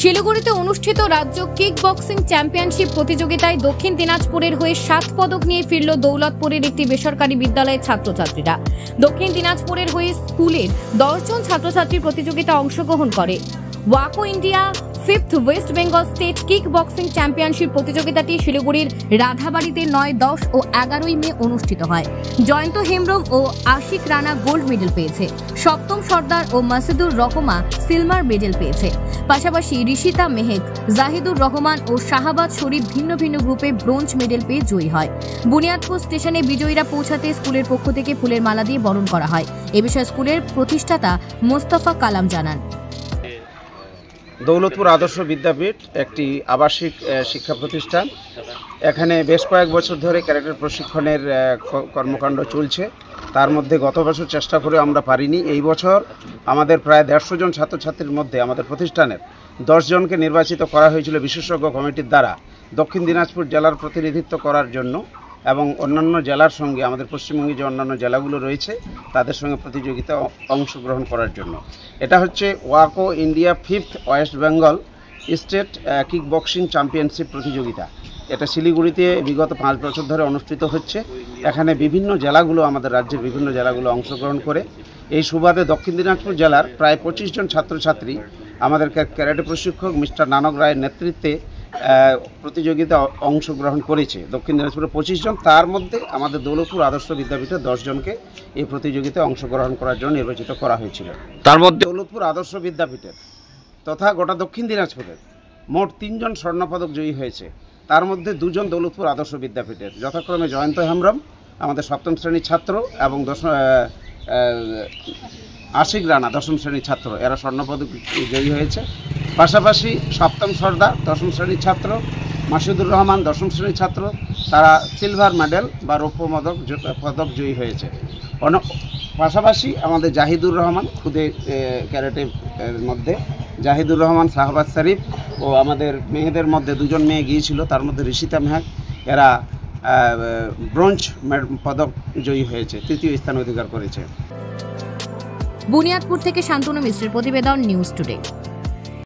শিলিগুড়িতে অনুষ্ঠিত রাজ্য কিক বক্সিং চ্যাম্পিয়নশিপ প্রতিযোগিতায় দক্ষিণ দিনাজপুরের হয়ে 7 পদক নিয়ে ফিরল দৌলতপুরের একটি বেসরকারি বিদ্যালয়ের ছাত্রছাত্রীরা। দক্ষিণ দিনাজপুরের হয়ে স্কুলের 10 জন ছাত্রছাত্রী প্রতিযোগিতা অংশগ্রহণ করে। ওয়াকো India 5th West Bengal state kick boxing championship প্রতিযোগিতাটি শিলিগুড়ির রাধাবাড়িতে 9, 10 ও 11 মে অনুষ্ঠিত হয়। জয়ন্ত হেমব্রম ও আশিক রানা গোল্ড মেডেল পেয়েছে। সপ্তম সর্দার ও মাসুদুর রহমান সিলভার মেডেল পেয়েছে। পাশাপাশি ঋষিতা মেহেক, জাহিদুর রহমান ও শাহাবাদ শরীফ ভিন্ন ভিন্ন গ্রুপে ব্রোঞ্জ মেডেল পেয়ে জয়ী হয়। বুনিয়াদপুর স্টেশনে বিজয়ীরা পৌঁছাতে স্কুলের পক্ষ থেকে ফুলের মালা দিয়ে বরণ করা হয়। এ বিষয়ে স্কুলের প্রতিষ্ঠাতা মোস্তফা কালাম জানান, দৌলতপুর আদর্শ বিদ্যাপীঠ একটি আবাসিক শিক্ষা প্রতিষ্ঠান। এখানে বেশ কয়েক বছর ধরে ক্যারেক্টার প্রশিক্ষণের কর্মকাণ্ড চলছে। তার মধ্যে গত বছর চেষ্টা করে আমরা পারিনি। এই বছর আমাদের প্রায় 150 জন ছাত্রছাত্রীর মধ্যে আমাদের প্রতিষ্ঠানের 10 জনকে নির্বাচিত করা হয়েছিল বিশেষজ্ঞ কমিটির দ্বারা দক্ষিণ দিনাজপুর জেলার প্রতিনিধিত্ব করার জন্য এবং অন্যান্য জেলার সঙ্গে আমাদের পশ্চিমবঙ্গে যে অন্যান্য জেলাগুলো রয়েছে তাদের সঙ্গে প্রতিযোগিতা অংশগ্রহণ করার জন্য। এটা হচ্ছে ওয়াকো India 5th West Bengal state kick boxing championship প্রতিযোগিতা। এটা শিলিগুড়িতে বিগত 5 বছর ধরে অনুষ্ঠিত হচ্ছে। এখানে বিভিন্ন জেলাগুলো, আমাদের রাজ্যের বিভিন্ন জেলাগুলো অংশগ্রহণ করে। এই সুবাদে দক্ষিণ দিনাজপুর জেলার প্রায় 25 জন ছাত্রছাত্রী আমাদের ক্যারাটে প্রশিক্ষক মিস্টার নানক রায়ের নেতৃত্বে প্রতিযোগিতা অংশগ্রহণ করেছে। দক্ষিণ দিনাজপুরে 25 জন, তার মধ্যে আমাদের দৌলতপুর আদর্শ বিদ্যাপীঠে 10 জনকে এই প্রতিযোগিতায় অংশগ্রহণ করার জন্য নির্বাচিত করা হয়েছিল। তার মধ্যে দৌলতপুর আদর্শ বিদ্যাপীঠের তথা গোটা দক্ষিণ দিনাজপুরের মোট 3 জন স্বর্ণপদক জয়ী হয়েছে। তার মধ্যে 2 জন দৌলতপুর আদর্শ বিদ্যাপীঠের, যথাক্রমে জয়ন্ত হেমব্রম আমাদের 7ম শ্রেণীর ছাত্র এবং আশিক রানা 10ম শ্রেণীর ছাত্র, এরা স্বর্ণপদক জয়ী হয়েছে। পাশাপাশি 7ম সর্দার 10ম শ্রেণীর ছাত্র মাসুদুর রহমান 10ম শ্রেণীর ছাত্র, তারা সিলভার মেডেল বা রৌপ্য পদক জয়ী হয়েছে। পাশাপাশি আমাদের জাহিদুর রহমান খুদে ক্যারেটের মধ্যে জাহিদুর রহমান, শাহাবাদ শরীফ ও আমাদের মেয়েদের মধ্যে 2 জন মেয়ে গিয়েছিল, তার মধ্যে ঋষিতা মেহেক, এরা ব্রোঞ্জ পদক জয়ী হয়েছে, 3য় স্থান অধিকার করেছে। বুনিয়াদপুর থেকে শান্তনু মিশ্রের প্রতিবেদন, নিউজ টুডে।